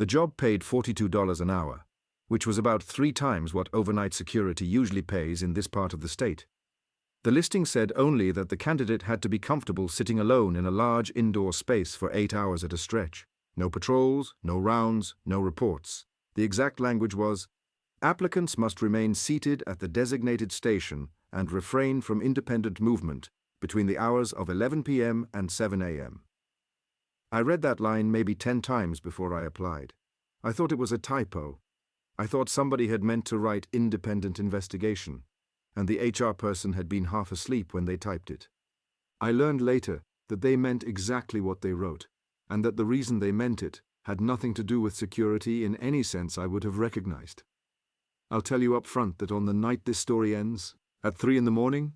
The job paid $42 an hour, which was about 3 times what overnight security usually pays in this part of the state. The listing said only that the candidate had to be comfortable sitting alone in a large indoor space for 8 hours at a stretch. No patrols, no rounds, no reports. The exact language was, applicants must remain seated at the designated station and refrain from independent movement between the hours of 11 p.m. and 7 a.m. I read that line maybe 10 times before I applied. I thought it was a typo. I thought somebody had meant to write independent investigation, and the HR person had been half asleep when they typed it. I learned later that they meant exactly what they wrote, and that the reason they meant it had nothing to do with security in any sense I would have recognized. I'll tell you up front that on the night this story ends, at 3 in the morning,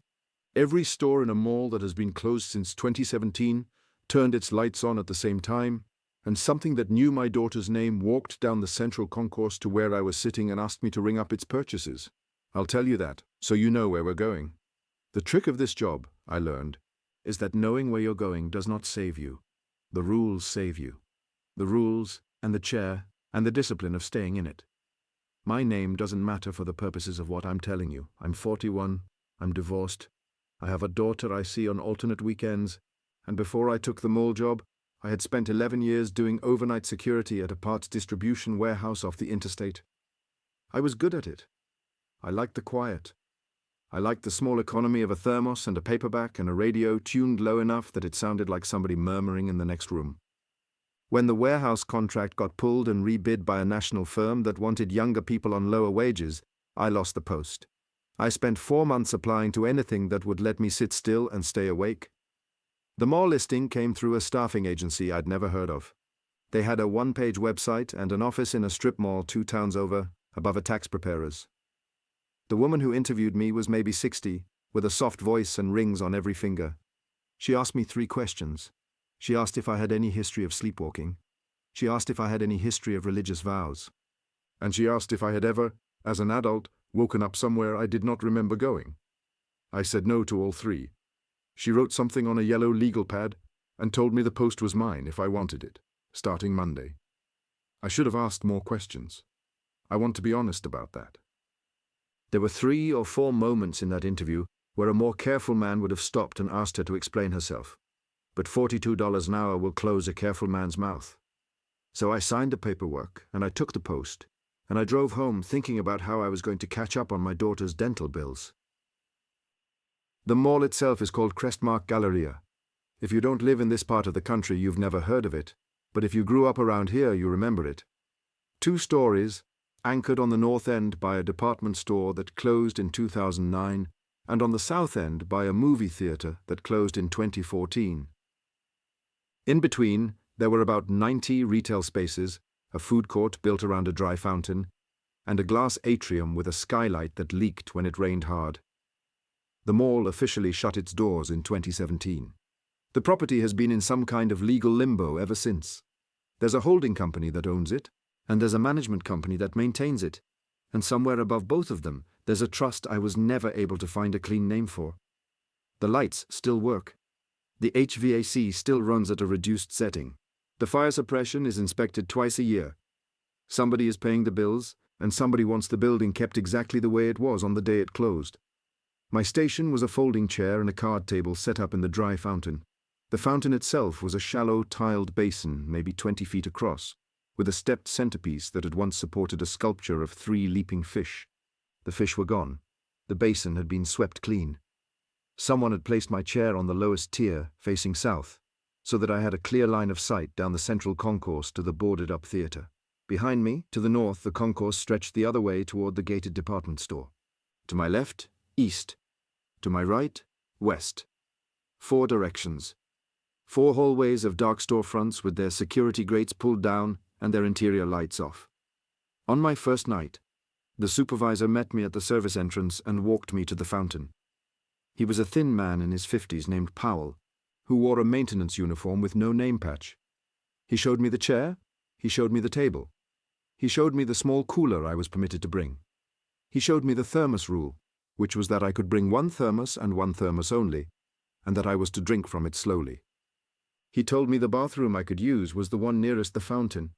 every store in a mall that has been closed since 2017 turned its lights on at the same time, and something that knew my daughter's name walked down the central concourse to where I was sitting and asked me to ring up its purchases. I'll tell you that, so you know where we're going. The trick of this job, I learned, is that knowing where you're going does not save you. The rules save you. The rules, and the chair, and the discipline of staying in it. My name doesn't matter for the purposes of what I'm telling you. I'm 41, I'm divorced, I have a daughter I see on alternate weekends, and before I took the mall job, I had spent 11 years doing overnight security at a parts distribution warehouse off the interstate. I was good at it. I liked the quiet. I liked the small economy of a thermos and a paperback and a radio tuned low enough that it sounded like somebody murmuring in the next room. When the warehouse contract got pulled and rebid by a national firm that wanted younger people on lower wages, I lost the post. I spent 4 months applying to anything that would let me sit still and stay awake. The mall listing came through a staffing agency I'd never heard of. They had a 1-page website and an office in a strip mall 2 towns over, above a tax preparer's. The woman who interviewed me was maybe 60, with a soft voice and rings on every finger. She asked me 3 questions. She asked if I had any history of sleepwalking. She asked if I had any history of religious vows. And she asked if I had ever, as an adult, woken up somewhere I did not remember going. I said no to all 3. She wrote something on a yellow legal pad and told me the post was mine if I wanted it, starting Monday. I should have asked more questions. I want to be honest about that. There were 3 or 4 moments in that interview where a more careful man would have stopped and asked her to explain herself. But $42 an hour will close a careful man's mouth. So I signed the paperwork, and I took the post, and I drove home thinking about how I was going to catch up on my daughter's dental bills. The mall itself is called Crestmark Galleria. If you don't live in this part of the country, you've never heard of it, but if you grew up around here, you remember it. 2 stories, anchored on the north end by a department store that closed in 2009, and on the south end by a movie theater that closed in 2014. In between, there were about 90 retail spaces, a food court built around a dry fountain, and a glass atrium with a skylight that leaked when it rained hard. The mall officially shut its doors in 2017. The property has been in some kind of legal limbo ever since. There's a holding company that owns it, and there's a management company that maintains it, and somewhere above both of them, there's a trust I was never able to find a clean name for. The lights still work. The HVAC still runs at a reduced setting. The fire suppression is inspected twice a year. Somebody is paying the bills, and somebody wants the building kept exactly the way it was on the day it closed. My station was a folding chair and a card table set up in the dry fountain. The fountain itself was a shallow, tiled basin, maybe 20 feet across, with a stepped centerpiece that had once supported a sculpture of 3 leaping fish. The fish were gone. The basin had been swept clean. Someone had placed my chair on the lowest tier, facing south, so that I had a clear line of sight down the central concourse to the boarded-up theater. Behind me, to the north, the concourse stretched the other way toward the gated department store. To my left, east. To my right, west. 4 directions. 4 hallways of dark storefronts with their security grates pulled down and their interior lights off. On my first night, the supervisor met me at the service entrance and walked me to the fountain. He was a thin man in his 50s named Powell, who wore a maintenance uniform with no name patch. He showed me the chair. He showed me the table. He showed me the small cooler I was permitted to bring. He showed me the thermos rule, which was that I could bring 1 thermos and 1 thermos only, and that I was to drink from it slowly. He told me the bathroom I could use was the one nearest the fountain,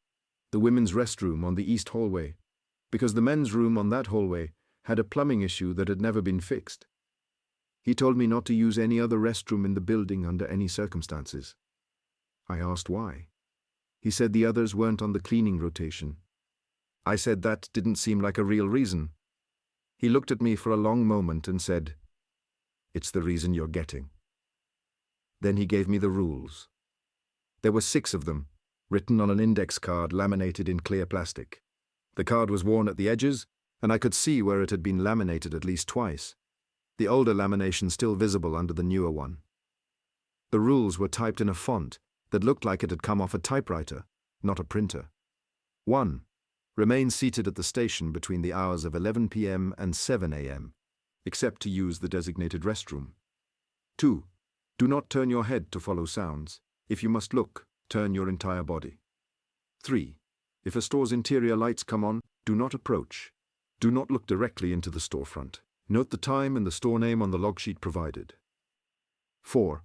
the women's restroom on the east hallway, because the men's room on that hallway had a plumbing issue that had never been fixed. He told me not to use any other restroom in the building under any circumstances. I asked why. He said the others weren't on the cleaning rotation. I said that didn't seem like a real reason. He looked at me for a long moment and said, "It's the reason you're getting." Then he gave me the rules. There were 6 of them, written on an index card laminated in clear plastic. The card was worn at the edges, and I could see where it had been laminated at least twice, the older lamination still visible under the newer one. The rules were typed in a font that looked like it had come off a typewriter, not a printer. 1. Remain seated at the station between the hours of 11 p.m. and 7 a.m., except to use the designated restroom. 2. Do not turn your head to follow sounds. If you must look, turn your entire body. 3. If a store's interior lights come on, do not approach. Do not look directly into the storefront. Note the time and the store name on the log sheet provided. 4.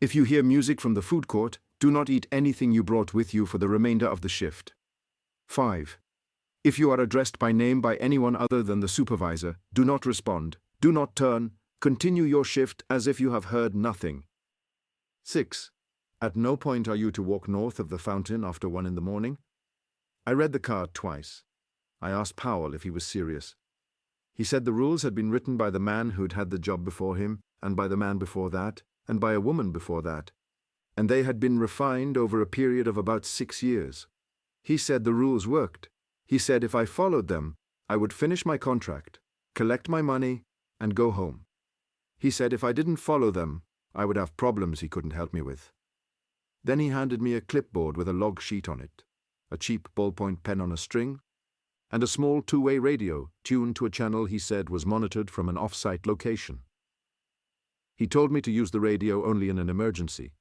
If you hear music from the food court, do not eat anything you brought with you for the remainder of the shift. 5. If you are addressed by name by anyone other than the supervisor, do not respond, do not turn, continue your shift as if you have heard nothing. 6. At no point are you to walk north of the fountain after 1 in the morning. I read the card twice. I asked Powell if he was serious. He said the rules had been written by the man who'd had the job before him, and by the man before that, and by a woman before that, and they had been refined over a period of about 6 years. He said the rules worked. He said if I followed them, I would finish my contract, collect my money, and go home. He said if I didn't follow them, I would have problems he couldn't help me with. Then he handed me a clipboard with a log sheet on it, a cheap ballpoint pen on a string, and a small 2-way radio tuned to a channel he said was monitored from an off-site location. He told me to use the radio only in an emergency,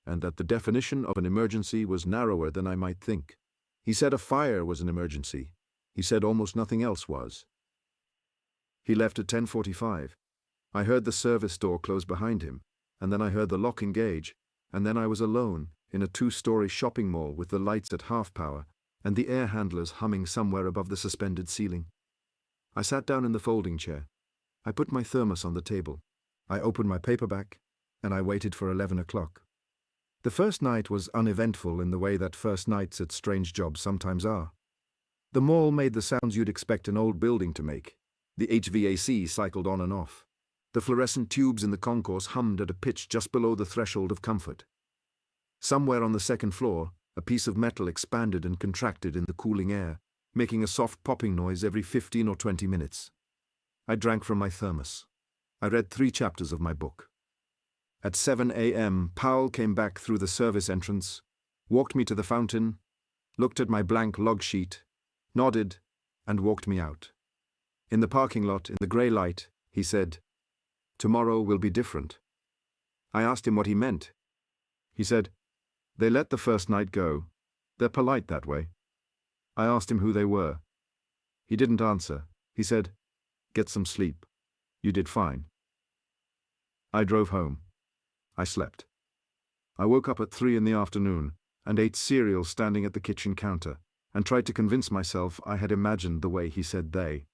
and that the definition of an emergency was narrower than I might think. He said a fire was an emergency. He said almost nothing else was. He left at 10:45. I heard the service door close behind him, and then I heard the lock engage, and then I was alone in a 2-story shopping mall with the lights at half power and the air handlers humming somewhere above the suspended ceiling. I sat down in the folding chair. I put my thermos on the table. I opened my paperback, and I waited for 11 o'clock. The first night was uneventful in the way that first nights at strange jobs sometimes are. The mall made the sounds you'd expect an old building to make. The HVAC cycled on and off. The fluorescent tubes in the concourse hummed at a pitch just below the threshold of comfort. Somewhere on the second floor, a piece of metal expanded and contracted in the cooling air, making a soft popping noise every 15 or 20 minutes. I drank from my thermos. I read 3 chapters of my book. At 7 a.m., Powell came back through the service entrance, walked me to the fountain, looked at my blank log sheet, nodded, and walked me out. In the parking lot, in the grey light, he said, "Tomorrow will be different." I asked him what he meant. He said, "They let the first night go. They're polite that way." I asked him who they were. He didn't answer. He said, "Get some sleep. You did fine." I drove home. I slept. I woke up at 3 in the afternoon and ate cereal standing at the kitchen counter and tried to convince myself I had imagined the way he said they.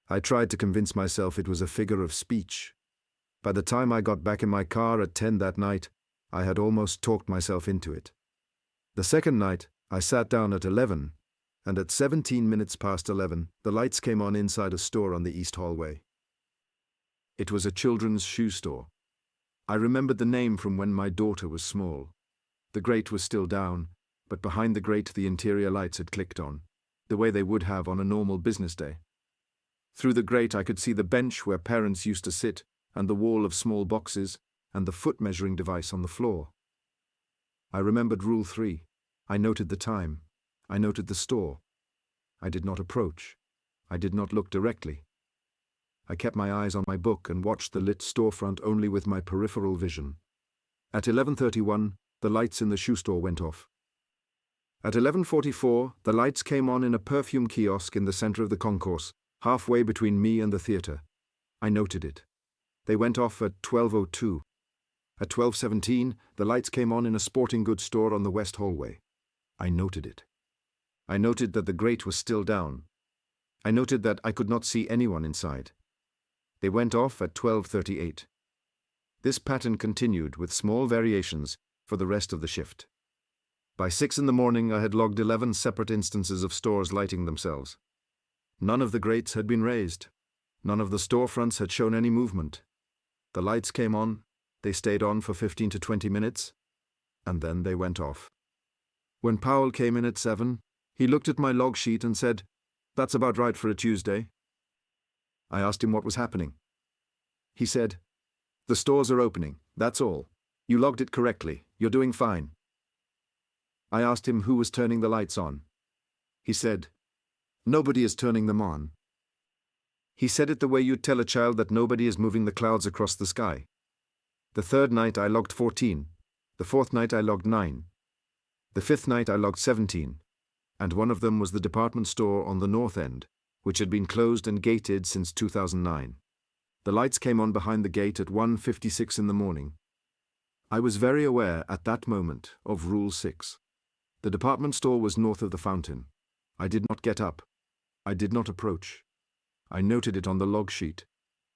I tried to convince myself it was a figure of speech. By the time I got back in my car at 10 that night, I had almost talked myself into it. The second night, I sat down at 11, and at 17 minutes past 11, the lights came on inside a store on the east hallway. It was a children's shoe store. I remembered the name from when my daughter was small. The grate was still down, but behind the grate the interior lights had clicked on, the way they would have on a normal business day. Through the grate I could see the bench where parents used to sit, and the wall of small boxes, and the foot-measuring device on the floor. I remembered Rule 3. I noted the time. I noted the store. I did not approach. I did not look directly. I kept my eyes on my book and watched the lit storefront only with my peripheral vision. At 11:31, the lights in the shoe store went off. At 11:44, the lights came on in a perfume kiosk in the center of the concourse, halfway between me and the theater. I noted it. They went off at 12:02. At 12:17, the lights came on in a sporting goods store on the west hallway. I noted it. I noted that the grate was still down. I noted that I could not see anyone inside. They went off at 12:38. This pattern continued with small variations for the rest of the shift. By 6 in the morning, I had logged 11 separate instances of stores lighting themselves. None of the grates had been raised. None of the storefronts had shown any movement. The lights came on, they stayed on for 15 to 20 minutes, and then they went off. When Powell came in at 7, he looked at my log sheet and said, "That's about right for a Tuesday." I asked him what was happening. He said, "The stores are opening, that's all. You logged it correctly, you're doing fine." I asked him who was turning the lights on. He said, "Nobody is turning them on." He said it the way you'd tell a child that nobody is moving the clouds across the sky. The third night I logged 14. The fourth night I logged 9. The fifth night I logged 17. And one of them was the department store on the north end, which had been closed and gated since 2009. The lights came on behind the gate at 1:56 in the morning. I was very aware at that moment of Rule 6. The department store was north of the fountain. I did not get up. I did not approach. I noted it on the log sheet.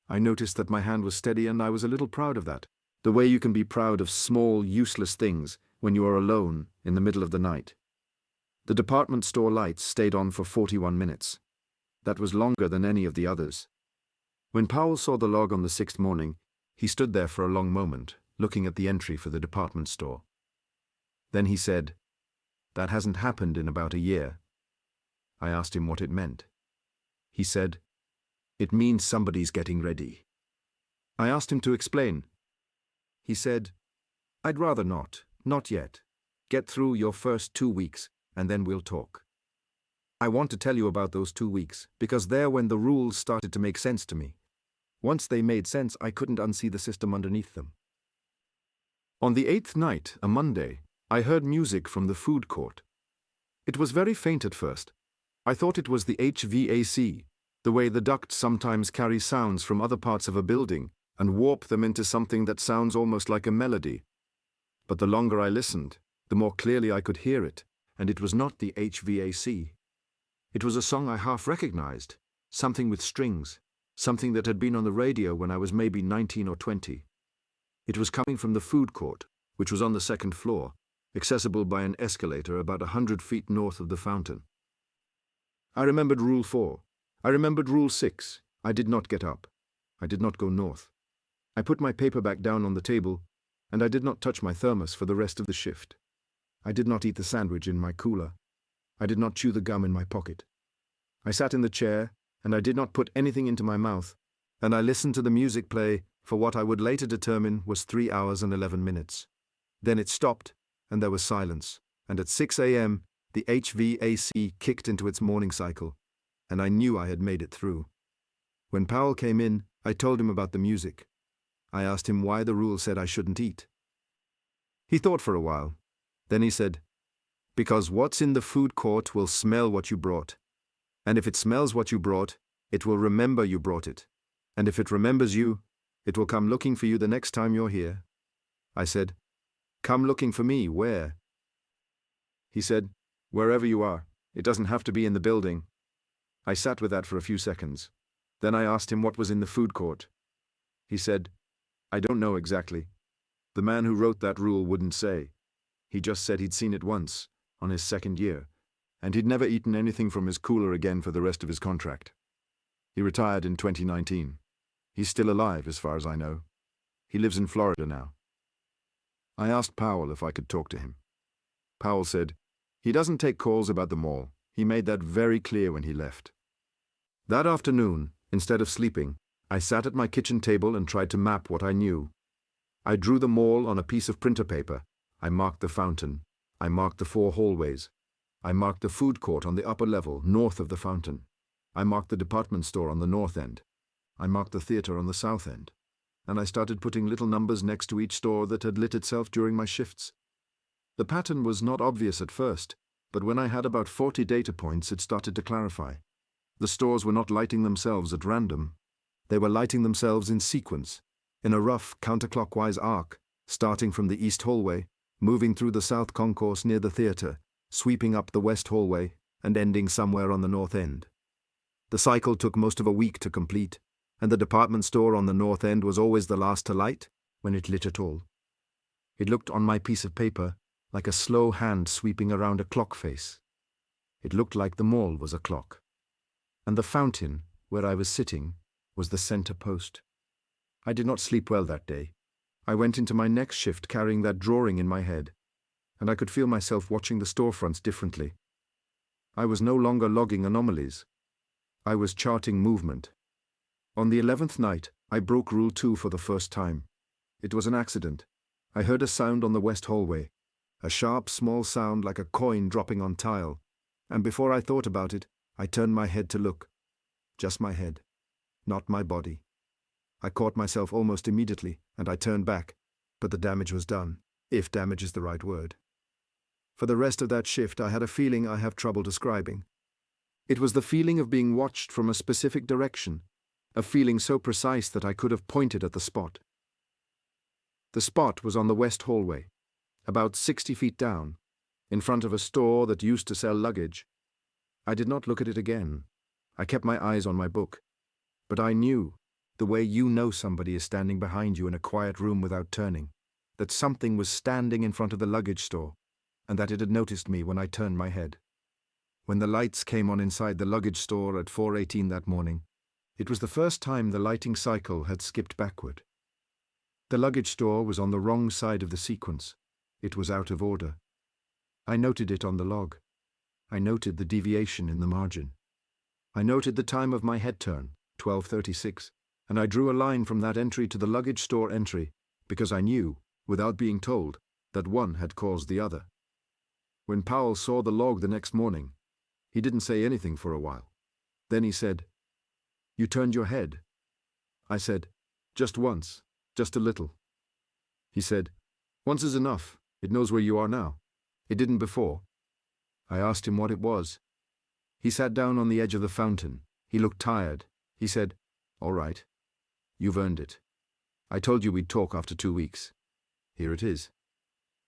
I noticed that my hand was steady, and I was a little proud of that. The way you can be proud of small, useless things when you are alone in the middle of the night. The department store lights stayed on for 41 minutes. That was longer than any of the others. When Powell saw the log on the 6th morning, he stood there for a long moment, looking at the entry for the department store. Then he said, "That hasn't happened in about a year." I asked him what it meant. He said, "It means somebody's getting ready." I asked him to explain. He said, "I'd rather not yet. Get through your first 2 weeks, and then we'll talk. I want to tell you about those 2 weeks, because they're when the rules started to make sense to me. Once they made sense, I couldn't unsee the system underneath them." On the 8th night, a Monday, I heard music from the food court. It was very faint at first. I thought it was the HVAC, the way the ducts sometimes carry sounds from other parts of a building and warp them into something that sounds almost like a melody. But the longer I listened, the more clearly I could hear it, and it was not the HVAC. It was a song I half recognized, something with strings, something that had been on the radio when I was maybe 19 or 20. It was coming from the food court, which was on the 2nd floor, accessible by an escalator about 100 feet north of the fountain. I remembered Rule 4. I remembered Rule 6. I did not get up. I did not go north. I put my paperback down on the table, and I did not touch my thermos for the rest of the shift. I did not eat the sandwich in my cooler. I did not chew the gum in my pocket. I sat in the chair, and I did not put anything into my mouth, and I listened to the music play for what I would later determine was 3 hours and 11 minutes. Then it stopped, and there was silence, and at 6 a.m., the HVAC kicked into its morning cycle, and I knew I had made it through. When Powell came in, I told him about the music. I asked him why the rule said I shouldn't eat. He thought for a while. Then he said, "Because what's in the food court will smell what you brought. And if it smells what you brought, it will remember you brought it. And if it remembers you, it will come looking for you the next time you're here." I said, "Come looking for me, where?" He said, "Wherever you are. It doesn't have to be in the building." I sat with that for a few seconds. Then I asked him what was in the food court. He said, "I don't know exactly. The man who wrote that rule wouldn't say. He just said he'd seen it once, on his 2nd year, and he'd never eaten anything from his cooler again for the rest of his contract. He retired in 2019. He's still alive, as far as I know. He lives in Florida now." I asked Powell if I could talk to him. Powell said, "He doesn't take calls about the mall. He made that very clear when he left." That afternoon, instead of sleeping, I sat at my kitchen table and tried to map what I knew. I drew the mall on a piece of printer paper. I marked the fountain. I marked the 4 hallways. I marked the food court on the upper level, north of the fountain. I marked the department store on the north end. I marked the theater on the south end. And I started putting little numbers next to each store that had lit itself during my shifts. The pattern was not obvious at first, but when I had about 40 data points, it started to clarify. The stores were not lighting themselves at random. They were lighting themselves in sequence, in a rough counterclockwise arc, starting from the east hallway, moving through the south concourse near the theater, sweeping up the west hallway, and ending somewhere on the north end. The cycle took most of a week to complete, and the department store on the north end was always the last to light when it lit at all. It looked on my piece of paper like a slow hand sweeping around a clock face. It looked like the mall was a clock, and the fountain, where I was sitting, was the center post. I did not sleep well that day. I went into my next shift carrying that drawing in my head, and I could feel myself watching the storefronts differently. I was no longer logging anomalies. I was charting movement. On the 11th night, I broke Rule 2 for the first time. It was an accident. I heard a sound on the west hallway, a sharp, small sound like a coin dropping on tile, and before I thought about it, I turned my head to look. Just my head, not my body. I caught myself almost immediately, and I turned back, but the damage was done, if damage is the right word. For the rest of that shift, I had a feeling I have trouble describing. It was the feeling of being watched from a specific direction, a feeling so precise that I could have pointed at the spot. The spot was on the west hallway, about 60 feet down, in front of a store that used to sell luggage. I did not look at it again. I kept my eyes on my book. But I knew, the way you know somebody is standing behind you in a quiet room without turning, that something was standing in front of the luggage store, and that it had noticed me when I turned my head. When the lights came on inside the luggage store at 4:18 that morning, it was the first time the lighting cycle had skipped backward. The luggage store was on the wrong side of the sequence. It was out of order. I noted it on the log. I noted the deviation in the margin. I noted the time of my head turn, 12:36, and I drew a line from that entry to the luggage store entry because I knew, without being told, that one had caused the other. When Powell saw the log the next morning, he didn't say anything for a while. Then he said, "You turned your head." I said, "Just once, just a little." He said, "Once is enough. It knows where you are now. It didn't before." I asked him what it was. He sat down on the edge of the fountain. He looked tired. He said, "All right. You've earned it. I told you we'd talk after 2 weeks. Here it is."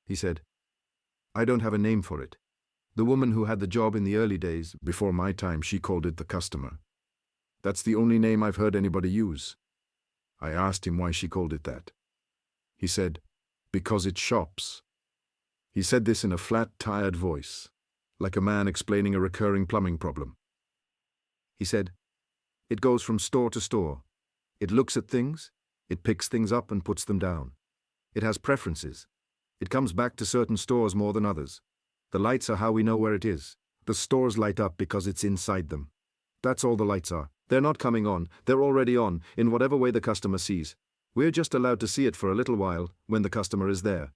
He said, "I don't have a name for it. The woman who had the job in the early days, before my time, she called it the customer. That's the only name I've heard anybody use." I asked him why she called it that. He said, "Because it shops." He said this in a flat, tired voice, like a man explaining a recurring plumbing problem. He said, "It goes from store to store. It looks at things, it picks things up and puts them down. It has preferences. It comes back to certain stores more than others. The lights are how we know where it is. The stores light up because it's inside them. That's all the lights are. They're not coming on, they're already on, in whatever way the customer sees. We're just allowed to see it for a little while, when the customer is there."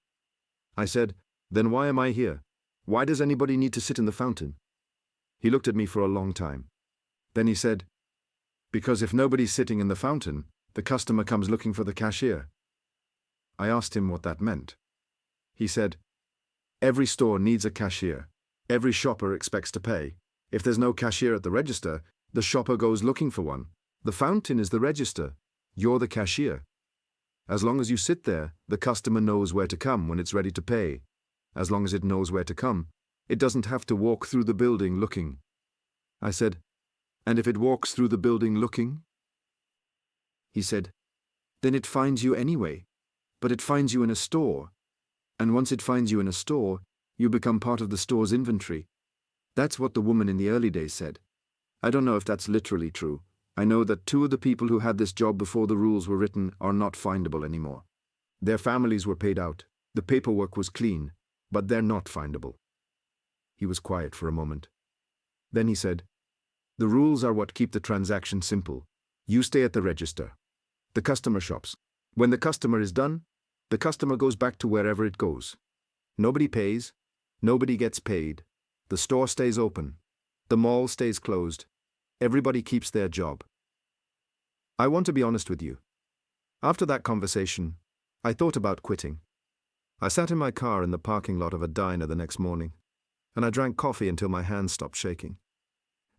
I said, "Then why am I here? Why does anybody need to sit in the fountain?" He looked at me for a long time. Then he said, "Because if nobody's sitting in the fountain, the customer comes looking for the cashier." I asked him what that meant. He said, "Every store needs a cashier. Every shopper expects to pay. If there's no cashier at the register, the shopper goes looking for one. The fountain is the register. You're the cashier. As long as you sit there, the customer knows where to come when it's ready to pay. As long as it knows where to come, it doesn't have to walk through the building looking." I said, "And if it walks through the building looking?" He said, "Then it finds you anyway. But it finds you in a store. And once it finds you in a store, you become part of the store's inventory. That's what the woman in the early days said. I don't know if that's literally true. I know that 2 of the people who had this job before the rules were written are not findable anymore. Their families were paid out. The paperwork was clean, but they're not findable." He was quiet for a moment. Then he said, "The rules are what keep the transaction simple. You stay at the register. The customer shops. When the customer is done, the customer goes back to wherever it goes. Nobody pays. Nobody gets paid. The store stays open. The mall stays closed. Everybody keeps their job." I want to be honest with you. After that conversation, I thought about quitting. I sat in my car in the parking lot of a diner the next morning, and I drank coffee until my hands stopped shaking.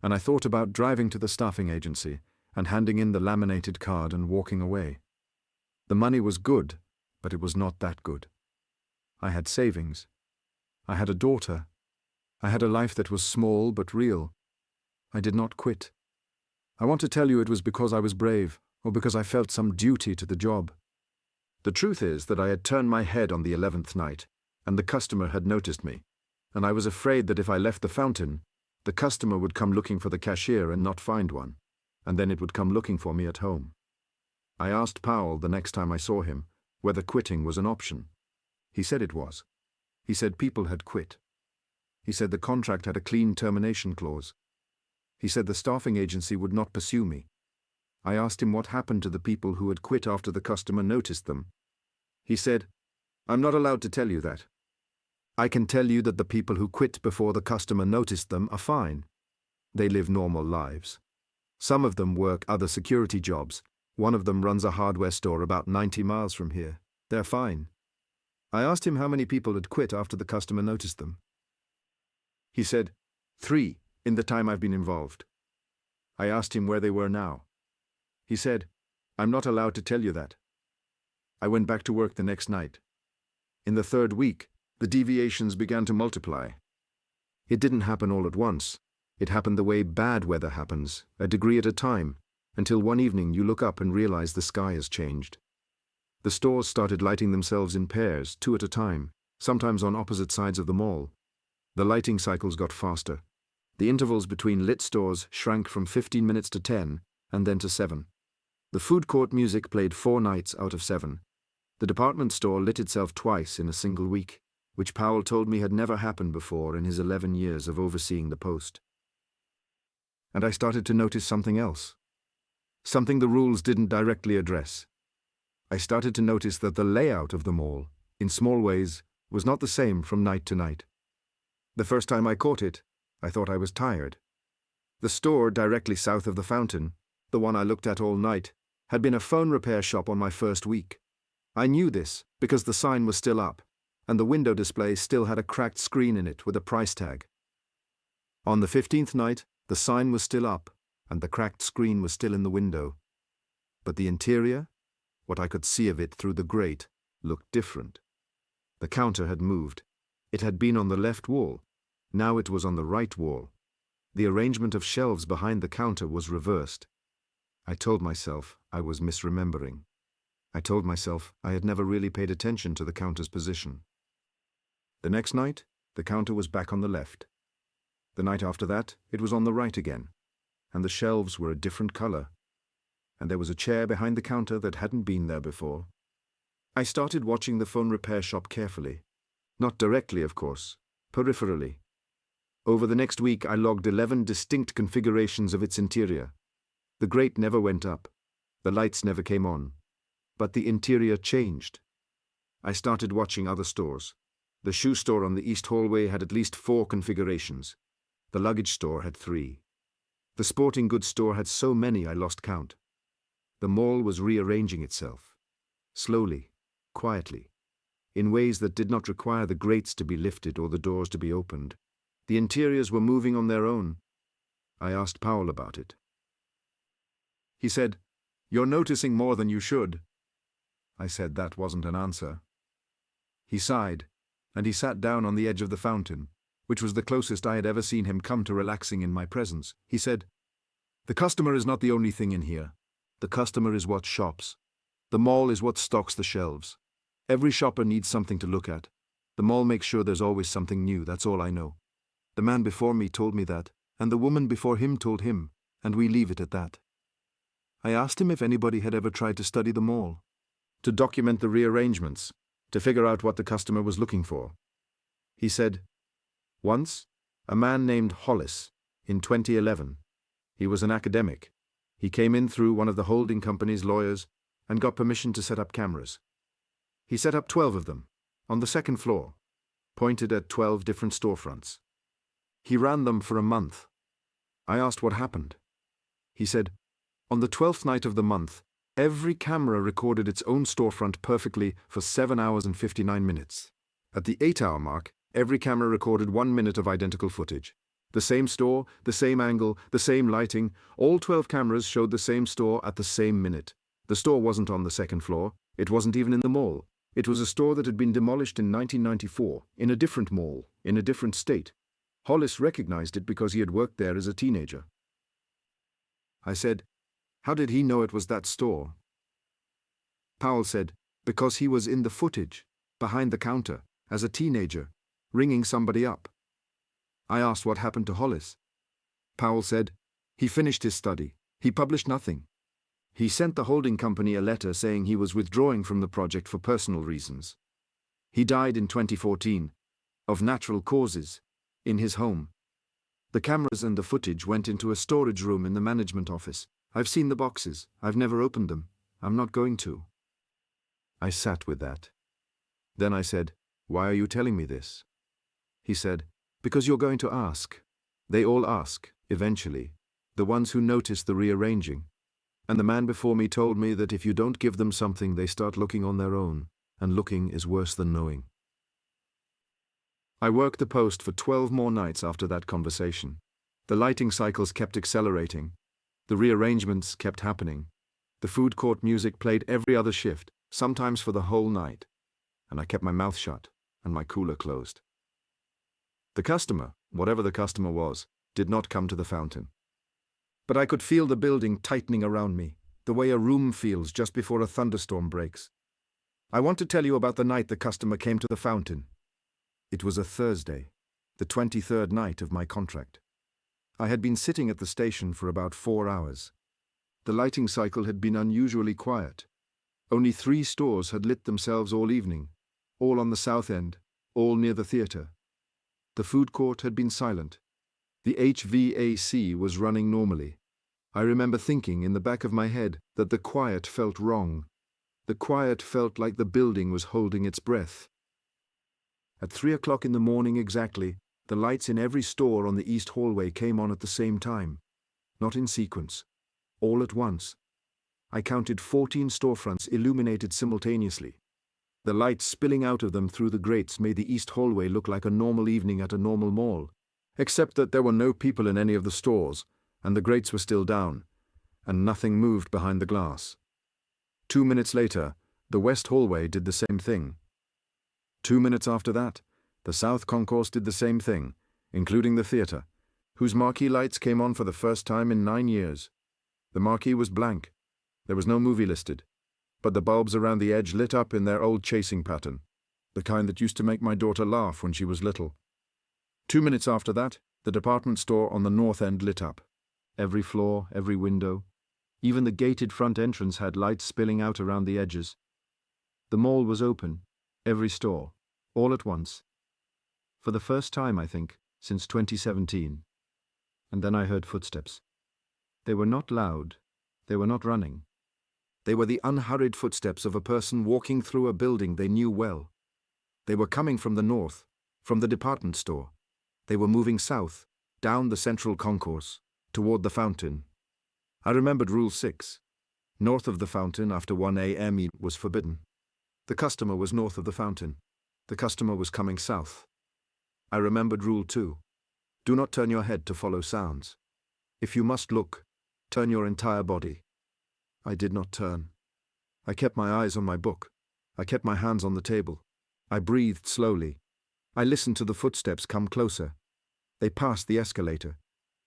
And I thought about driving to the staffing agency and handing in the laminated card and walking away. The money was good, but it was not that good. I had savings. I had a daughter. I had a life that was small but real. I did not quit. I want to tell you it was because I was brave, or because I felt some duty to the job. The truth is that I had turned my head on the 11th night, and the customer had noticed me, and I was afraid that if I left the fountain, the customer would come looking for the cashier and not find one, and then it would come looking for me at home. I asked Powell the next time I saw him whether quitting was an option. He said it was. He said people had quit. He said the contract had a clean termination clause. He said the staffing agency would not pursue me. I asked him what happened to the people who had quit after the customer noticed them. He said, "I'm not allowed to tell you that. I can tell you that the people who quit before the customer noticed them are fine. They live normal lives. Some of them work other security jobs. One of them runs a hardware store about 90 miles from here. They're fine." I asked him how many people had quit after the customer noticed them. He said, 3 in the time I've been involved. I asked him where they were now. He said, "I'm not allowed to tell you that." I went back to work the next night. In the 3rd week, the deviations began to multiply. It didn't happen all at once. It happened the way bad weather happens, a degree at a time, until one evening you look up and realize the sky has changed. The stores started lighting themselves in pairs, 2 at a time, sometimes on opposite sides of the mall. The lighting cycles got faster. The intervals between lit stores shrank from 15 minutes to 10, and then to 7. The food court music played 4 nights out of 7. The department store lit itself twice in a single week, which Powell told me had never happened before in his 11 years of overseeing the post. And I started to notice something else. Something the rules didn't directly address. I started to notice that the layout of the mall, in small ways, was not the same from night to night. The first time I caught it, I thought I was tired. The store directly south of the fountain, the one I looked at all night, had been a phone repair shop on my first week. I knew this because the sign was still up, and the window display still had a cracked screen in it with a price tag. On the 15th night, the sign was still up, and the cracked screen was still in the window. But the interior, what I could see of it through the grate, looked different. The counter had moved. It had been on the left wall. Now it was on the right wall. The arrangement of shelves behind the counter was reversed. I told myself I was misremembering. I told myself I had never really paid attention to the counter's position. The next night, the counter was back on the left. The night after that, it was on the right again, and the shelves were a different color, and there was a chair behind the counter that hadn't been there before. I started watching the phone repair shop carefully. Not directly, of course, peripherally. Over the next week, I logged 11 distinct configurations of its interior. The grate never went up. The lights never came on. But the interior changed. I started watching other stores. The shoe store on the east hallway had at least 4 configurations. The luggage store had 3. The sporting goods store had so many I lost count. The mall was rearranging itself. Slowly, quietly, in ways that did not require the grates to be lifted or the doors to be opened. The interiors were moving on their own. I asked Powell about it. He said, "You're noticing more than you should." I said that wasn't an answer. He sighed, and he sat down on the edge of the fountain, which was the closest I had ever seen him come to relaxing in my presence. He said, "The customer is not the only thing in here. The customer is what shops. The mall is what stocks the shelves. Every shopper needs something to look at. The mall makes sure there's always something new, that's all I know. The man before me told me that, and the woman before him told him, and we leave it at that." I asked him if anybody had ever tried to study the mall, to document the rearrangements, to figure out what the customer was looking for. He said, "Once, a man named Hollis, in 2011. He was an academic. He came in through one of the holding company's lawyers and got permission to set up cameras. He set up 12 of them, on the 2nd floor, pointed at 12 different storefronts. He ran them for a month. I asked what happened. He said, on the 12th night of the month, every camera recorded its own storefront perfectly for 7 hours and 59 minutes. At the 8-hour mark, every camera recorded 1 minute of identical footage. The same store, the same angle, the same lighting, all 12 cameras showed the same store at the same minute. The store wasn't on the 2nd floor, it wasn't even in the mall. It was a store that had been demolished in 1994, in a different mall, in a different state. Hollis recognized it because he had worked there as a teenager. I said, "How did he know it was that store?" Powell said, "Because he was in the footage, behind the counter, as a teenager, ringing somebody up." I asked what happened to Hollis. Powell said, "He finished his study. He published nothing. He sent the holding company a letter saying he was withdrawing from the project for personal reasons. He died in 2014, of natural causes, in his home. The cameras and the footage went into a storage room in the management office. I've seen the boxes. I've never opened them. I'm not going to." I sat with that. Then I said, "Why are you telling me this?" He said, "Because you're going to ask. They all ask, eventually, the ones who notice the rearranging. And the man before me told me that if you don't give them something, they start looking on their own, and looking is worse than knowing." I worked the post for 12 more nights after that conversation. The lighting cycles kept accelerating. The rearrangements kept happening. The food court music played every other shift, sometimes for the whole night. And I kept my mouth shut and my cooler closed. The customer, whatever the customer was, did not come to the fountain. But I could feel the building tightening around me, the way a room feels just before a thunderstorm breaks. I want to tell you about the night the customer came to the fountain. It was a Thursday, the 23rd night of my contract. I had been sitting at the station for about 4 hours. The lighting cycle had been unusually quiet. Only 3 stores had lit themselves all evening, all on the south end, all near the theater. The food court had been silent. The HVAC was running normally. I remember thinking in the back of my head that the quiet felt wrong. The quiet felt like the building was holding its breath. At 3 o'clock in the morning exactly, the lights in every store on the east hallway came on at the same time. Not in sequence. All at once. I counted 14 storefronts illuminated simultaneously. The lights spilling out of them through the grates made the east hallway look like a normal evening at a normal mall, except that there were no people in any of the stores, and the grates were still down, and nothing moved behind the glass. 2 minutes later, the west hallway did the same thing. 2 minutes after that, the south concourse did the same thing, including the theater, whose marquee lights came on for the first time in 9 years. The marquee was blank. There was no movie listed, but the bulbs around the edge lit up in their old chasing pattern, the kind that used to make my daughter laugh when she was little. 2 minutes after that, the department store on the north end lit up. Every floor, every window, even the gated front entrance had lights spilling out around the edges. The mall was open, every store, all at once. For the first time, I think, since 2017. And then I heard footsteps. They were not loud. They were not running. They were the unhurried footsteps of a person walking through a building they knew well. They were coming from the north, from the department store. They were moving south, down the central concourse, toward the fountain. I remembered Rule 6. North of the fountain after 1 a.m. was forbidden. The customer was north of the fountain. The customer was coming south. I remembered Rule 2. Do not turn your head to follow sounds. If you must look, turn your entire body. I did not turn. I kept my eyes on my book. I kept my hands on the table. I breathed slowly. I listened to the footsteps come closer. They passed the escalator.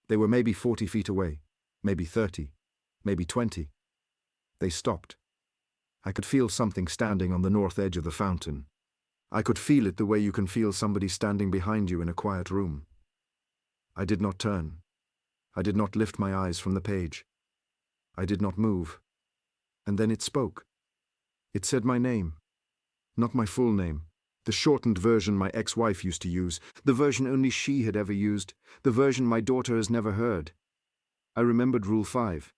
They were maybe 40 feet away, maybe 30, maybe 20. They stopped. I could feel something standing on the north edge of the fountain. I could feel it the way you can feel somebody standing behind you in a quiet room. I did not turn. I did not lift my eyes from the page. I did not move. And then it spoke. It said my name. Not my full name. The shortened version my ex-wife used to use. The version only she had ever used. The version my daughter has never heard. I remembered Rule 5.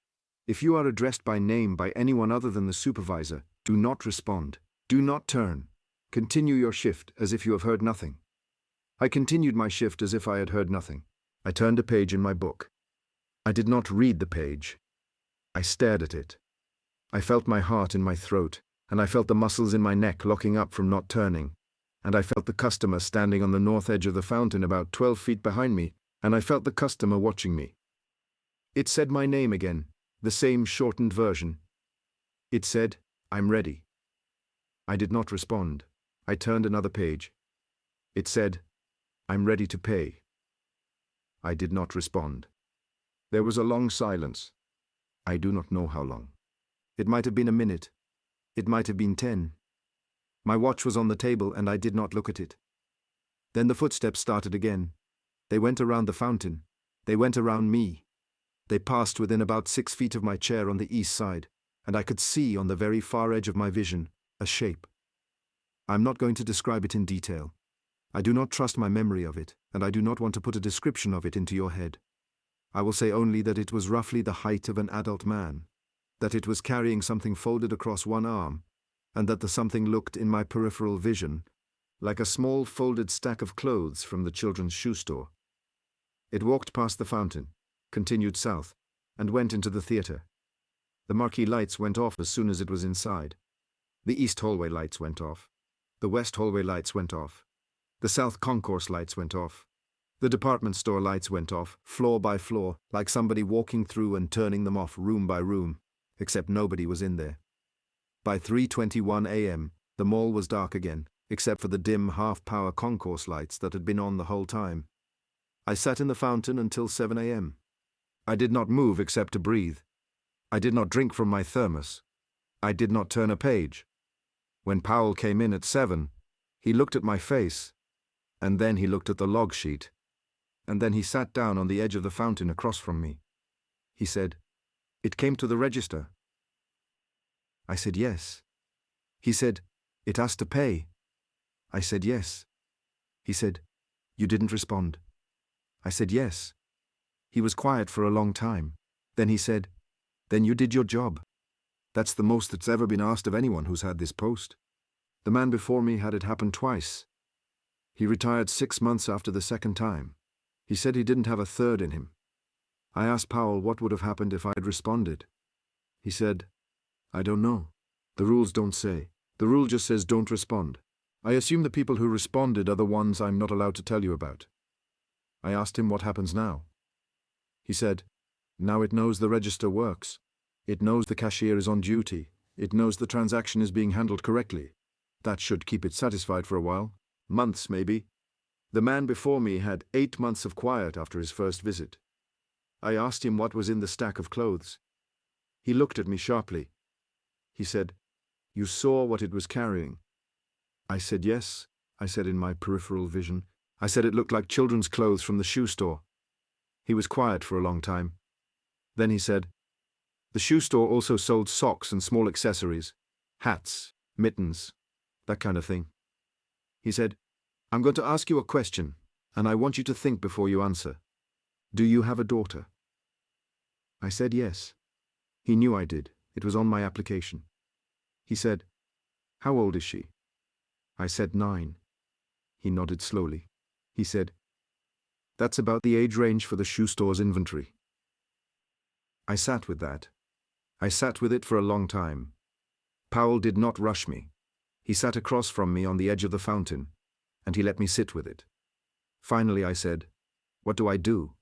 If you are addressed by name by anyone other than the supervisor, do not respond. Do not turn. Continue your shift as if you have heard nothing. I continued my shift as if I had heard nothing. I turned a page in my book. I did not read the page. I stared at it. I felt my heart in my throat, and I felt the muscles in my neck locking up from not turning. And I felt the customer standing on the north edge of the fountain about 12 feet behind me, and I felt the customer watching me. It said my name again, the same shortened version. It said, I'm ready. I did not respond. I turned another page. It said, I'm ready to pay. I did not respond. There was a long silence. I do not know how long. It might have been a minute. It might have been 10. My watch was on the table and I did not look at it. Then the footsteps started again. They went around the fountain. They went around me. They passed within about 6 feet of my chair on the east side, and I could see on the very far edge of my vision a shape. I'm not going to describe it in detail. I do not trust my memory of it, and I do not want to put a description of it into your head. I will say only that it was roughly the height of an adult man, that it was carrying something folded across one arm, and that the something looked in my peripheral vision like a small folded stack of clothes from the children's shoe store. It walked past the fountain, continued south, and went into the theater. The marquee lights went off as soon as it was inside. The east hallway lights went off. The west hallway lights went off. The south concourse lights went off. The department store lights went off, floor by floor, like somebody walking through and turning them off room by room, except nobody was in there. By 3:21 a.m., the mall was dark again, except for the dim half-power concourse lights that had been on the whole time. I sat in the fountain until 7 a.m. I did not move except to breathe. I did not drink from my thermos. I did not turn a page. When Powell came in at 7, he looked at my face, and then he looked at the log sheet, and then he sat down on the edge of the fountain across from me. He said, "It came to the register." I said, "Yes." He said, "It asked to pay." I said, "Yes." He said, "You didn't respond." I said, "Yes." He was quiet for a long time. Then he said, "Then you did your job." That's the most that's ever been asked of anyone who's had this post. The man before me had it happen twice. He retired 6 months after the second time. He said he didn't have a third in him. I asked Powell what would have happened if I'd responded. He said, "I don't know. The rules don't say. The rule just says don't respond. I assume the people who responded are the ones I'm not allowed to tell you about." I asked him what happens now. He said, "Now it knows the register works. It knows the cashier is on duty. It knows the transaction is being handled correctly. That should keep it satisfied for a while. Months, maybe." The man before me had 8 months of quiet after his first visit. I asked him what was in the stack of clothes. He looked at me sharply. He said, "You saw what it was carrying." I said, "Yes," I said in my peripheral vision. I said it looked like children's clothes from the shoe store. He was quiet for a long time. Then he said, "The shoe store also sold socks and small accessories, hats, mittens, that kind of thing." He said, "I'm going to ask you a question, and I want you to think before you answer. Do you have a daughter?" I said yes. He knew I did. It was on my application. He said, "How old is she?" I said 9. He nodded slowly. He said, "That's about the age range for the shoe store's inventory." I sat with that. I sat with it for a long time. Powell did not rush me. He sat across from me on the edge of the fountain, and he let me sit with it. Finally I said, "What do I do?"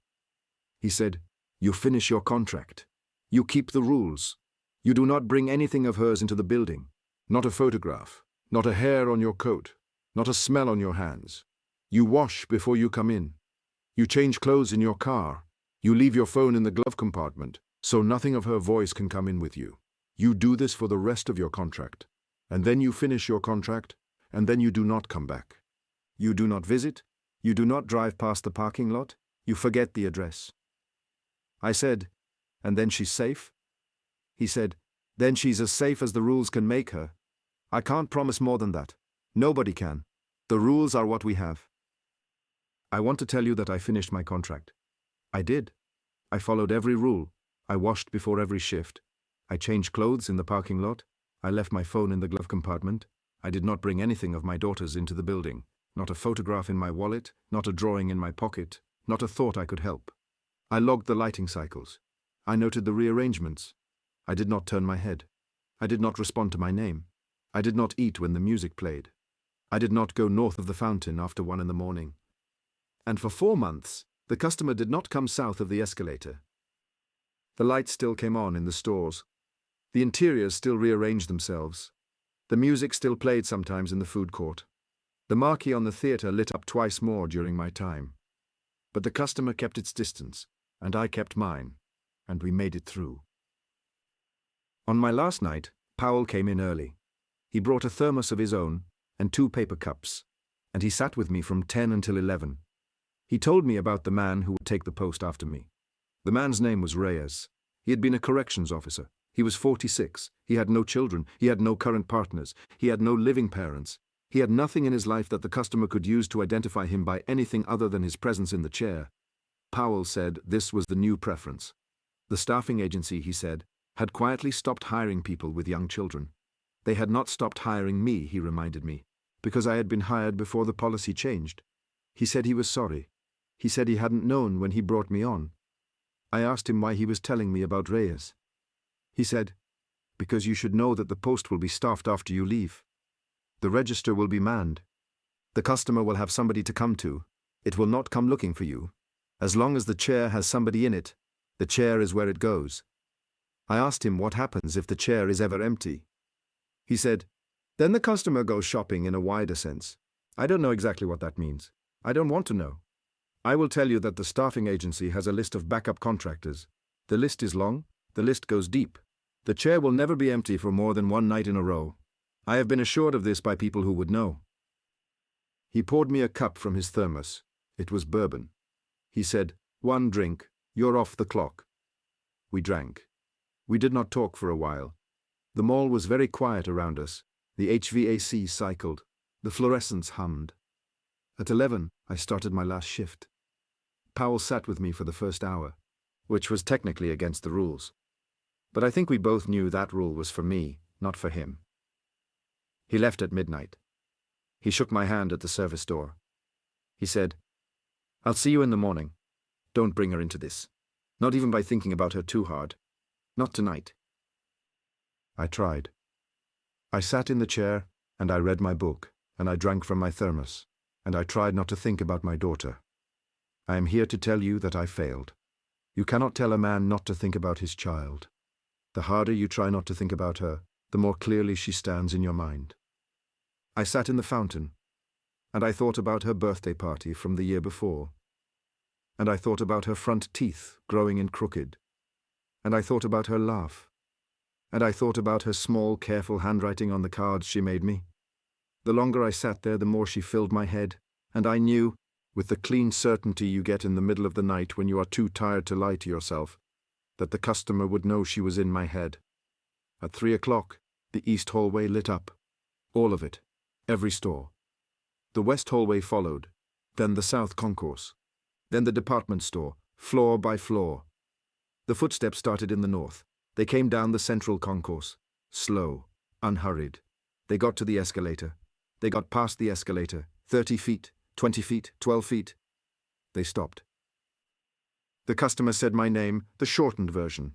He said, "You finish your contract. You keep the rules. You do not bring anything of hers into the building. Not a photograph, not a hair on your coat, not a smell on your hands. You wash before you come in. You change clothes in your car. You leave your phone in the glove compartment, so nothing of her voice can come in with you. You do this for the rest of your contract. And then you finish your contract, and then you do not come back. You do not visit. You do not drive past the parking lot. You forget the address." I said, "And then she's safe?" He said, "Then she's as safe as the rules can make her. I can't promise more than that. Nobody can. The rules are what we have." I want to tell you that I finished my contract. I did. I followed every rule. I washed before every shift. I changed clothes in the parking lot. I left my phone in the glove compartment. I did not bring anything of my daughter's into the building. Not a photograph in my wallet, not a drawing in my pocket, not a thought I could help. I logged the lighting cycles. I noted the rearrangements. I did not turn my head. I did not respond to my name. I did not eat when the music played. I did not go north of the fountain after 1 in the morning. And for 4 months, the customer did not come south of the escalator. The lights still came on in the stores. The interiors still rearranged themselves. The music still played sometimes in the food court. The marquee on the theater lit up twice more during my time. But the customer kept its distance, and I kept mine, and we made it through. On my last night, Powell came in early. He brought a thermos of his own and 2 paper cups, and he sat with me from 10 until 11. He told me about the man who would take the post after me. The man's name was Reyes. He had been a corrections officer. He was 46. He had no children. He had no current partners. He had no living parents. He had nothing in his life that the customer could use to identify him by anything other than his presence in the chair. Powell said this was the new preference. The staffing agency, he said, had quietly stopped hiring people with young children. They had not stopped hiring me, he reminded me, because I had been hired before the policy changed. He said he was sorry. He said he hadn't known when he brought me on. I asked him why he was telling me about Reyes. He said, because you should know that the post will be staffed after you leave. The register will be manned. The customer will have somebody to come to. It will not come looking for you. As long as the chair has somebody in it, the chair is where it goes. I asked him what happens if the chair is ever empty. He said, then the customer goes shopping in a wider sense. I don't know exactly what that means. I don't want to know. I will tell you that the staffing agency has a list of backup contractors. The list is long, the list goes deep. The chair will never be empty for more than 1 night in a row. I have been assured of this by people who would know. He poured me a cup from his thermos. It was bourbon. He said, 1 drink, you're off the clock. We drank. We did not talk for a while. The mall was very quiet around us. The HVAC cycled. The fluorescents hummed. At 11, I started my last shift. Powell sat with me for the first hour, which was technically against the rules. But I think we both knew that rule was for me, not for him. He left at midnight. He shook my hand at the service door. He said, I'll see you in the morning. Don't bring her into this. Not even by thinking about her too hard. Not tonight. I tried. I sat in the chair, and I read my book, and I drank from my thermos, and I tried not to think about my daughter. I am here to tell you that I failed. You cannot tell a man not to think about his child. The harder you try not to think about her, the more clearly she stands in your mind. I sat in the fountain, and I thought about her birthday party from the year before, and I thought about her front teeth growing in crooked, and I thought about her laugh, and I thought about her small, careful handwriting on the cards she made me. The longer I sat there, the more she filled my head, and I knew, with the clean certainty you get in the middle of the night when you are too tired to lie to yourself, that the customer would know she was in my head. At 3 o'clock, the east hallway lit up. All of it. Every store. The west hallway followed, then the south concourse, then the department store, floor by floor. The footsteps started in the north. They came down the central concourse, slow, unhurried. They got to the escalator. They got past the escalator, 30 feet, 20 feet, 12 feet. They stopped. The customer said my name, the shortened version.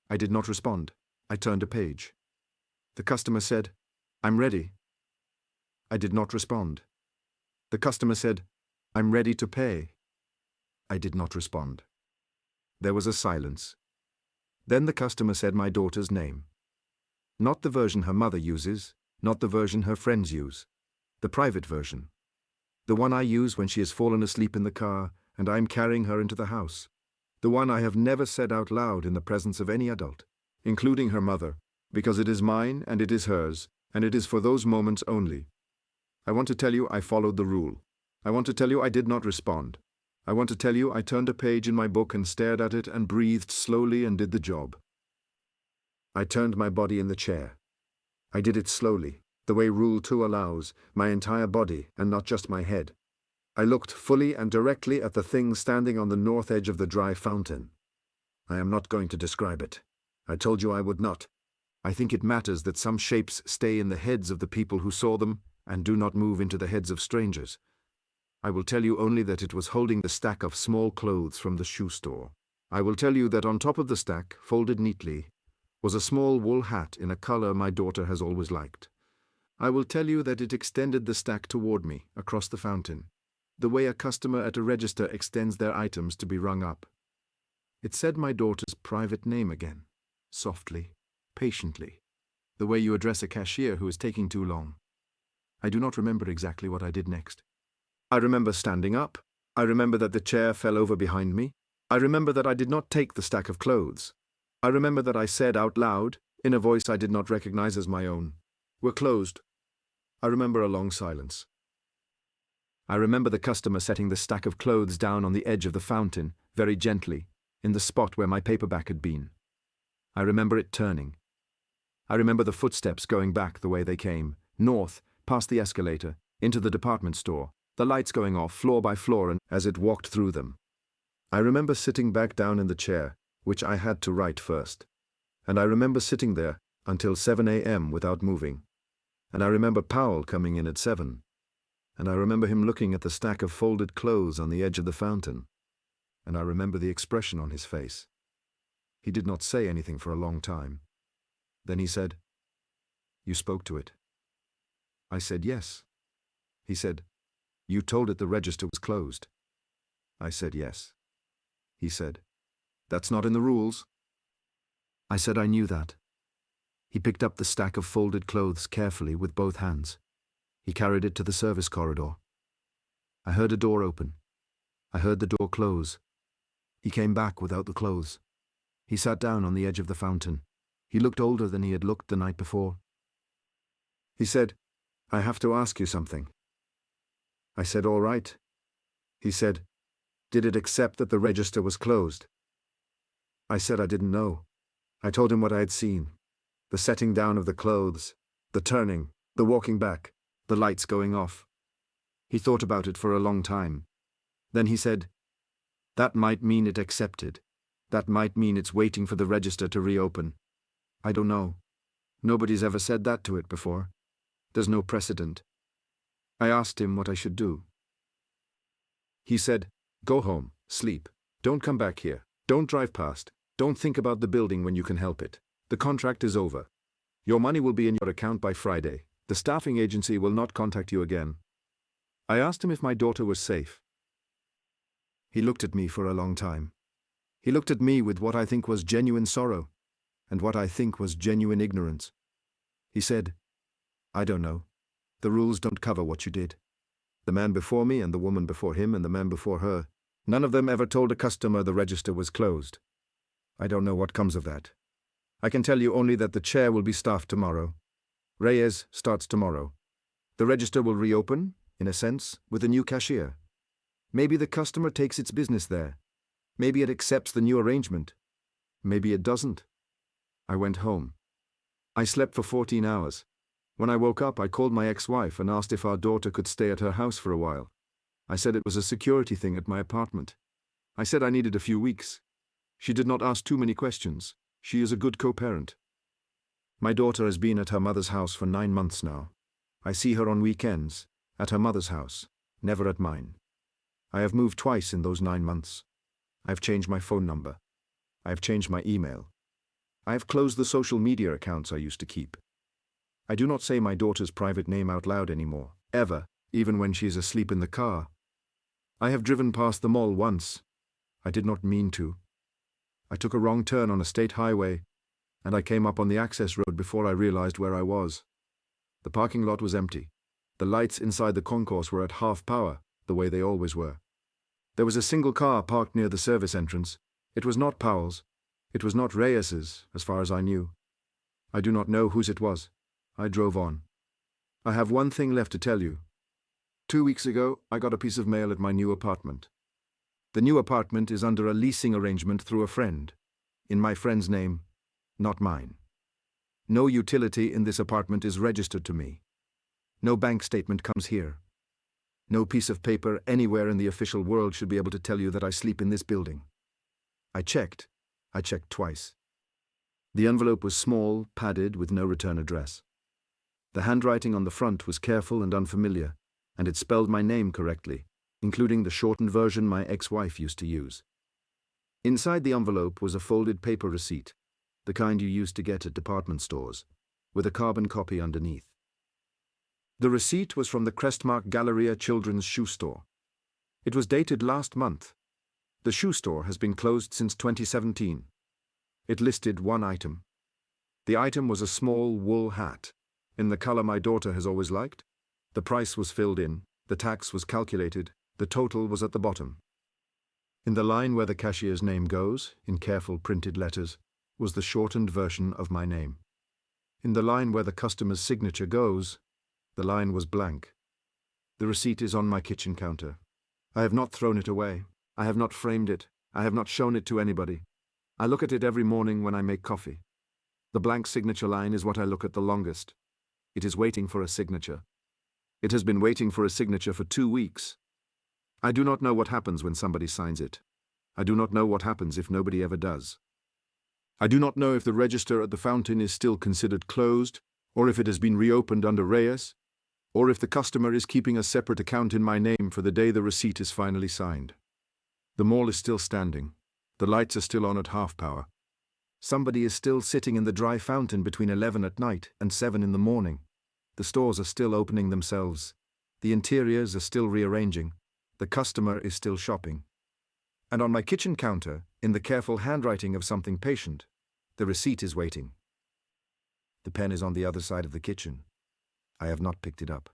I did not respond. I turned a page. The customer said, I'm ready. I did not respond. The customer said, I'm ready to pay. I did not respond. There was a silence. Then the customer said my daughter's name. Not the version her mother uses, not the version her friends use. The private version. The one I use when she has fallen asleep in the car and I am carrying her into the house. The one I have never said out loud in the presence of any adult, including her mother, because it is mine and it is hers, and it is for those moments only. I want to tell you I followed the rule. I want to tell you I did not respond. I want to tell you I turned a page in my book and stared at it and breathed slowly and did the job. I turned my body in the chair. I did it slowly, the way Rule 2 allows, my entire body and not just my head. I looked fully and directly at the thing standing on the north edge of the dry fountain. I am not going to describe it. I told you I would not. I think it matters that some shapes stay in the heads of the people who saw them and do not move into the heads of strangers. I will tell you only that it was holding the stack of small clothes from the shoe store. I will tell you that on top of the stack, folded neatly, was a small wool hat in a color my daughter has always liked. I will tell you that it extended the stack toward me, across the fountain, the way a customer at a register extends their items to be rung up. It said my daughter's private name again, softly, patiently, the way you address a cashier who is taking too long. I do not remember exactly what I did next. I remember standing up, I remember that the chair fell over behind me. I remember that I did not take the stack of clothes. I remember that I said out loud, in a voice I did not recognize as my own, "We're closed." I remember a long silence. I remember the customer setting the stack of clothes down on the edge of the fountain, very gently, in the spot where my paperback had been. I remember it turning. I remember the footsteps going back the way they came, north, past the escalator, into the department store, the lights going off floor by floor and as it walked through them. I remember sitting back down in the chair, which I had to write first. And I remember sitting there until 7 a.m. without moving. And I remember Powell coming in at 7. And I remember him looking at the stack of folded clothes on the edge of the fountain. And I remember the expression on his face. He did not say anything for a long time. Then he said, "You spoke to it." I said, "Yes." He said, "You told it the register was closed." I said, "Yes." He said, "That's not in the rules." I said I knew that. He picked up the stack of folded clothes carefully with both hands. He carried it to the service corridor. I heard a door open. I heard the door close. He came back without the clothes. He sat down on the edge of the fountain. He looked older than he had looked the night before. He said, "I have to ask you something." I said, "All right." He said, "Did it accept that the register was closed?" I said I didn't know. I told him what I had seen. The setting down of the clothes, the turning, the walking back, the lights going off. He thought about it for a long time. Then he said, "That might mean it accepted. That might mean it's waiting for the register to reopen. I don't know. Nobody's ever said that to it before. There's no precedent." I asked him what I should do. He said, "Go home, sleep. Don't come back here. Don't drive past. Don't think about the building when you can help it. The contract is over. Your money will be in your account by Friday. The staffing agency will not contact you again." I asked him if my daughter was safe. He looked at me for a long time. He looked at me with what I think was genuine sorrow, and what I think was genuine ignorance. He said, "I don't know. The rules don't cover what you did. The man before me and the woman before him and the man before her, none of them ever told a customer the register was closed. I don't know what comes of that. I can tell you only that the chair will be staffed tomorrow. Reyes starts tomorrow. The register will reopen, in a sense, with a new cashier. Maybe the customer takes its business there. Maybe it accepts the new arrangement. Maybe it doesn't." I went home. I slept for 14 hours. When I woke up, I called my ex-wife and asked if our daughter could stay at her house for a while. I said it was a security thing at my apartment. I said I needed a few weeks. She did not ask too many questions. She is a good co-parent. My daughter has been at her mother's house for 9 months now. I see her on weekends, at her mother's house, never at mine. I have moved twice in those 9 months. I have changed my phone number. I have changed my email. I have closed the social media accounts I used to keep. I do not say my daughter's private name out loud anymore, ever, even when she is asleep in the car. I have driven past the mall once. I did not mean to. I took a wrong turn on a state highway, and I came up on the access road before I realized where I was. The parking lot was empty. The lights inside the concourse were at half power, the way they always were. There was a single car parked near the service entrance. It was not Powell's. It was not Reyes's, as far as I knew. I do not know whose it was. I drove on. I have one thing left to tell you. 2 weeks ago, I got a piece of mail at my new apartment. The new apartment is under a leasing arrangement through a friend. In my friend's name, not mine. No utility in this apartment is registered to me. No bank statement comes here. No piece of paper anywhere in the official world should be able to tell you that I sleep in this building. I checked twice. The envelope was small, padded, with no return address. The handwriting on the front was careful and unfamiliar, and it spelled my name correctly, including the shortened version my ex-wife used to use. Inside the envelope was a folded paper receipt, the kind you used to get at department stores, with a carbon copy underneath. The receipt was from the Crestmark Galleria Children's Shoe Store. It was dated last month. The shoe store has been closed since 2017. It listed one item. The item was a small wool hat, in the color my daughter has always liked. The price was filled in, the tax was calculated, The total was at the bottom. In the line where the cashier's name goes, in careful printed letters, was the shortened version of my name. In the line where the customer's signature goes, the line was blank. The receipt is on my kitchen counter. I have not thrown it away. I have not framed it. I have not shown it to anybody. I look at it every morning when I make coffee. The blank signature line is what I look at the longest. It is waiting for a signature. It has been waiting for a signature for 2 weeks. I do not know what happens when somebody signs it. I do not know what happens if nobody ever does. I do not know if the register at the fountain is still considered closed, or if it has been reopened under Reyes, or if the customer is keeping a separate account in my name for the day the receipt is finally signed. The mall is still standing. The lights are still on at half power. Somebody is still sitting in the dry fountain between 11 at night and 7 in the morning. The stores are still opening themselves. The interiors are still rearranging. The customer is still shopping. And on my kitchen counter, in the careful handwriting of something patient, the receipt is waiting. The pen is on the other side of the kitchen. I have not picked it up.